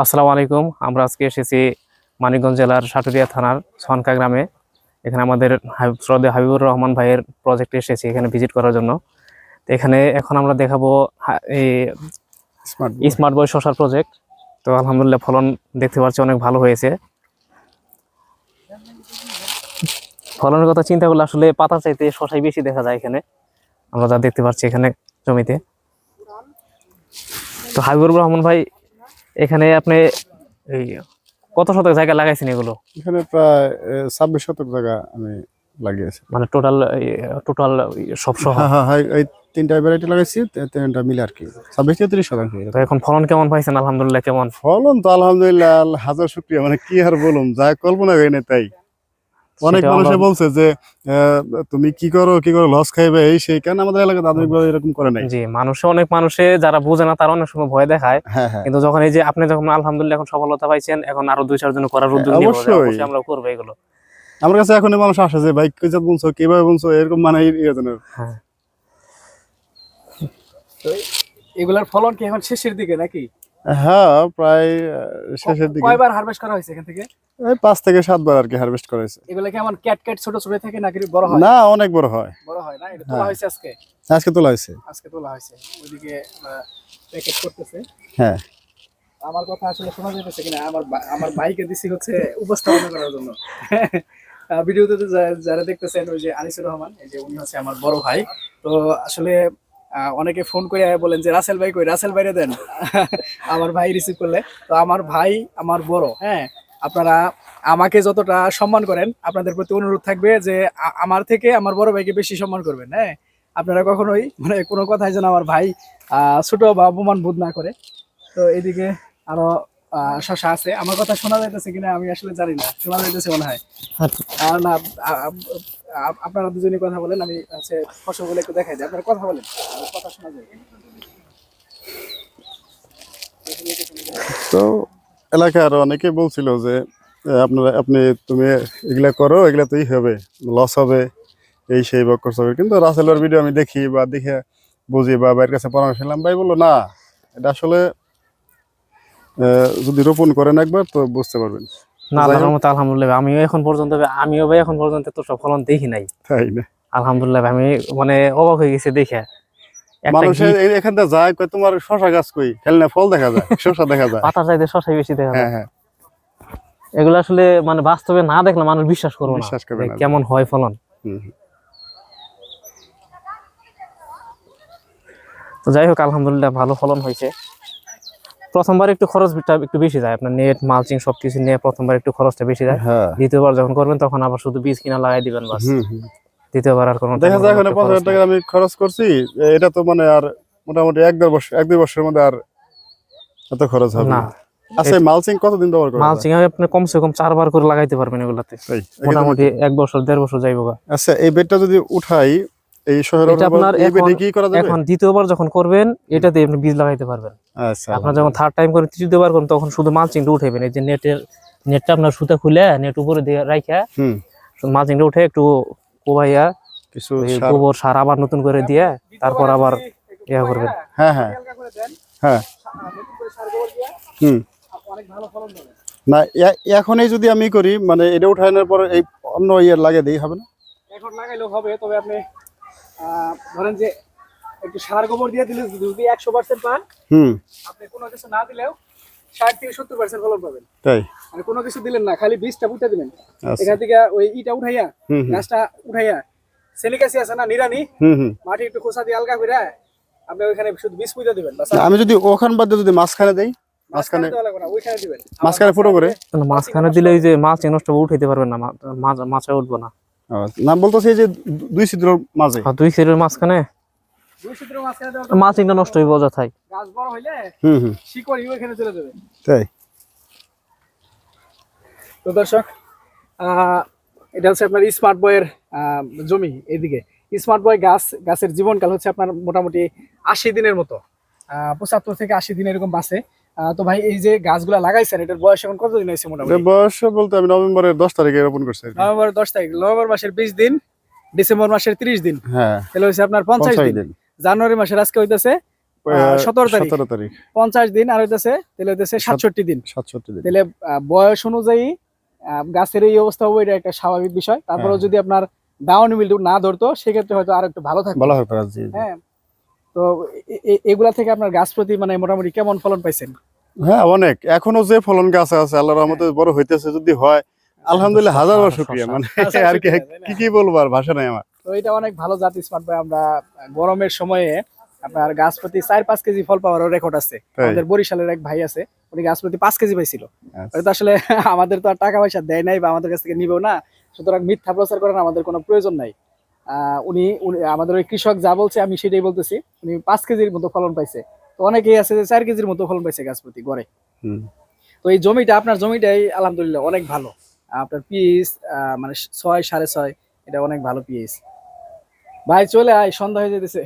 আসসালামু আলাইকুম। আমরা আজকে এসেছি মানিকগঞ্জ জেলার সাটুরিয়া থানার ছনকা গ্রামে। এখানে আমাদের শ্রদ্ধেয় হাবিবুর রহমান ভাইয়ের প্রজেক্টে এসেছি এখানে ভিজিট করার জন্য। তো এখানে এখন আমরা দেখাবো এই স্মার্ট বয় শসার প্রজেক্ট। তো আলহামদুলিল্লাহ ফলন দেখতে পাচ্ছি অনেক ভালো হয়েছে। ফলনের কথা চিন্তা করলে আসলে পাতা চাইতে শসাই বেশি দেখা যায় এখানে, আমরা যা দেখতে পাচ্ছি এখানে জমিতে। তো হাবিবুর রহমান ভাই, এখানে আপনি এই কত শতক জায়গা লাগাইছেন এগুলো? এখানে প্রায় 26 শতক জায়গা আমি লাগিয়েছি। মানে টোটাল টোটাল সব সহ? হ্যাঁ, এই তিনটা ভ্যারাইটি লাগাইছি, তিনটা মিলে আর কি 26-33 শতাংশ। তো এখন ফলন কেমন পাইছেন? আলহামদুলিল্লাহ। কেমন ফলন? তো আলহামদুলিল্লাহ, হাজার শুকরিয়া। মানে কি আর বলুম, যা কল্পনা করি না তাই। অনেক মানুষে বলছে যে তুমি কি করো লস খাইবে এই সেই, কেন আমাদের এলাকাতে আধুনিকভাবে এরকম করে নাই। জি, অনেক মানুষে যারা বোঝে না তারা অনেক সময় ভয় দেখায়। হ্যাঁ, কিন্তু যখন এই যে আপনি যখন আলহামদুলিল্লাহ এখন সফলতা পাইছেন, এখন আরো 2-4 জন করার উদ্যোগ নিব, অবশ্যই আমরা করব এগুলো। আমার কাছে এখন মানুষ আসে যে ভাই কি জাত বুনছো, কিভাবে বুনছো, এরকম মানে হ্যাঁ। তো এগুলার ফলন কি এখন শেষের দিকে নাকি? হ্যাঁ, প্রায় শেষের দিকে। কয়বার হারভেস্ট করা হয়েছে এখান থেকে? এই 5 থেকে 7 বার আর কি হারভেস্ট করেছে। এগুলা কেমন ক্যাট ছোট ছোট থাকে নাকি বড় হয়? না, অনেক বড় হয়। বড় হয় না? এটা তোলা হয়েছে আজকে? আজকে তোলা হয়েছে। আজকে তোলা হয়েছে। ওইদিকে প্যাকেট করতেছে। হ্যাঁ, আমার কথা আসলে শোনা যাইতেছে কিনা? আমার ভাইকে দিছি হচ্ছে উপস্থাপনা করার জন্য। ভিডিওতে যারা দেখতেছেন, ওই যে আনিসুর রহমান, এই যে উনি হচ্ছে আমার বড় ভাই। তো আসলে অনেকে ফোন করে বলেন যে রাসেল ভাই কই, রাসেল ভাইরে দেন। আমার ভাই রিসিভ করলে। তো আমার ভাই আমার বড়। হ্যাঁ, আপনারা আমাকে যতটা সম্মান করেন, আপনাদের প্রতি অনুরোধ থাকবে যে আমার থেকে আমার বড় ভাইকে বেশি সম্মান করবেন। হ্যাঁ, আপনারা কখনোই মানে কোনো কথাই যেন আমার ভাই ছোট বা অপমান বোধ না করে। তো এদিকে আরো শশা আছে। আমার কথা শোনা যাইতেছে কিনা আমি আসলে জানি না, শোনা যাইতেছে মনে হয়। আর না, আপনারা দুজনে কথা বলেন, আমি হচ্ছে ফসলগুলো একটু দেখাই দিই। আপনারা কথা বলেন, কথা শোনা যায়। তো এলাকার অনেকে বলছিল যে তুমি এগুলা করো, এগুলাতেই হবে, লস হবে, এই সেই বকর হবে। কিন্তু রাসেলের ভিডিও আমি দেখি বা দেখে বুঝি বা ভাইয়ের কাছে পরামর্শ নিলাম, ভাই বললো না, এটা আসলে যদি রোপণ করেন একবার তো বুঝতে পারবেন। না, আলহামদুলিল্লাহ আমিও ভাই এখন পর্যন্ত তো সব ফলন দেখি নাই। তাই না? আলহামদুলিল্লাহ, আমি মানে অবাক হয়ে গেছি দেখে। মানুষের এখান থেকে যায় কই তোমার শশা গাছ কই, খেলনা ফল দেখা যায়, শশা দেখা যায়। পাতা চাইতে শশাই বেশি দেখা যায়। হ্যাঁ, এগুলো আসলে মানে বাস্তবে না দেখলে মানুষ বিশ্বাস করবে না কেমন হয় ফলন। তো যাই হোক, আলহামদুলিল্লাহ ভালো ফলন হয়েছে। প্রথমবার একটু খরচটা একটু বেশি যায়, আপনার নেট মালচিং সবকিছু নিয়ে প্রথমবার একটু খরচটা বেশি যায়। দ্বিতীয়বার যখন করবেন তখন আবার শুধু বীজ কিনা লাগাই দিবেন বাস। দ্বিতীয়বার আর কোনো দেখা যায় এখন 50,000 টাকা আমি খরচ করছি, এটা তো মানে আর মোটামুটি 1-2 বছরের মধ্যে আর এত খরচ হবে না। আচ্ছা, মালচিং কতদিন ব্যবহার করা যায়? মালচিং আপনি কমসে কম 4 বার করে লাগাইতে পারবেন এগুলাতে, মোটামুটি 1 বছর 1.5 বছর যাইবো। আচ্ছা, এই বেডটা যদি উঠাই, এই শহরের কি করা যাবে? এখন দ্বিতীয়বার যখন করবেন এটাতে আপনি বীজ লাগাইতে পারবেন। আচ্ছা, আপনার যখন থার্ড টাইম করেন, তৃতীয়বার করেন, তখন শুধু মালচিংটা উঠাইবেন। এই যে নেটটা আপনার সুতা খুলে নেট উপরে দিয়ে রাখা, মালচিংটা উঠে একটু কোবাইয়া কিছু গোবর সার আবার নতুন করে দিয়ে তারপর আবার ইয়া করবেন। হ্যাঁ, না এখনই যদি আমি করি, মানে এটা উঠানোর পর এই অন্য ইয়ে লাগিয়ে দিই হবে না? এখন লাগাইলেও হবে, তবে আপনি ধরেন যে একটু সার গোবর দিয়ে দিলে যদি 100% পান, আপনি কোনো কিছু না দিলেও 60-70% ফলন পাবেন। তাই মানে কোনো কিছু দিলেন না, খালি বীজটা পুঁতে দিবেন। এখান থেকে ওই ইটা উঠাইয়া, গাছটা উঠাইয়া, সেলিকাসি আছে না, নিরানি, মাটি একটু খোসা দিয়ে আলগা করে আপনি ওইখানে শুধু বীজ পুঁতে দিবেন। আমি যদি ওখান বাদে যদি মাঝখানে দেই, মাঝখানে ফুটো করে, মাঝখানে দিলে এই যে মাছ নষ্ট উঠাইতে পারবেন না, মাছ উঠবো না। না, বলতেছি যে 2 ছিদ্র মাঝে, 2 ছিদ্রের মাঝখানে মালচিংটা নষ্ট হইব যথাই। গাছ বড় হইলে শিকড় ওইখানে চলে যাবে। তাই তো দর্শক, এটা হচ্ছে আপনার স্মার্ট বয়ের জমি। এদিকে স্মার্ট বয় গাছের জীবনকাল হচ্ছে আপনার মোটামুটি 80 দিনের মতো, 75 থেকে 80 দিন এরকম বাঁচে। তো ভাই, এই যে গাছগুলা লাগাইছেন, এটার বয়স এখন কতদিন হয়েছে? মোটামুটি বয়স বলতে আমি নভেম্বরের 10 তারিখে রোপণ করছি। নভেম্বরের 10 তারিখ, নভেম্বর মাসের 20 দিন, ডিসেম্বর মাসের 30 দিন, হ্যাঁ, তাহলে হচ্ছে আপনার 50 দিন। জানুয়ারি মাসের আজকে হইতেছে 17 তারিখ 17 তারিখ 50 দিন আর হইতেছে তাহলে হইতেছে 67 দিন 67 দিন। তাহলে বয়স অনুযায়ী গাছের এই অবস্থা হবে, এটা একটা স্বাভাবিক বিষয়। তারপরে হ্যাঁ। যদি আপনার ডাউন মিল্ডিউ না ধরতো সেক্ষেত্রে হয়তো আর একটু ভালো থাকতো। ভালো হবে জি জি। হ্যাঁ, তো এগুলা থেকে আপনার গাছ প্রতি মানে মোটামুটি কেমন ফলন পাইছেন? হ্যাঁ অনেক, এখনো যে ফলন গাছ আছে আল্লাহর রহমতে বড় হইতেছে, যদি হয় আলহামদুলিল্লাহ হাজার বার শুকরিয়া, মানে হাজার আর কি শুকরিয়া, তাই না? কি বলবো, আর ভাষা নাই আমার। তো এটা অনেক ভালো জাত স্মার্ট ভাই। আমরা গরমের সময়ে আপনার গাছ প্রতি 4-5 কেজি ফল পাওয়ার রেকর্ড আছে। তাই? আমাদের বরিশালের এক ভাই আছে, উনি গাছ প্রতি 5 কেজি পাইছিল। আচ্ছা। ওটা তো আসলে আমাদের তো আর টাকা পয়সা দেয় নাই বা আমাদের কাছ থেকে নিবেও না, সুতরাং মিথ্যা প্রচার করার আমাদের কোনো প্রয়োজন নাই। উনি আমাদের ওই কৃষক যা বলছে আমি সেটাই বলতেছি, উনি 5 কেজির মতো ফলন পাইছে। তো অনেকেই আছে যে 4 কেজির মতো ফলন পাইছে গাছ প্রতি গড়ে। হুম। তো এই জমিটা, আপনার জমিটাই আলহামদুলিল্লাহ অনেক ভালো। আপনার পিএইচ মানে 6 6.5, এটা অনেক ভালো পিএইচ। ভাই চলে আয়, সন্ধ্যা হয়ে যেতেছে।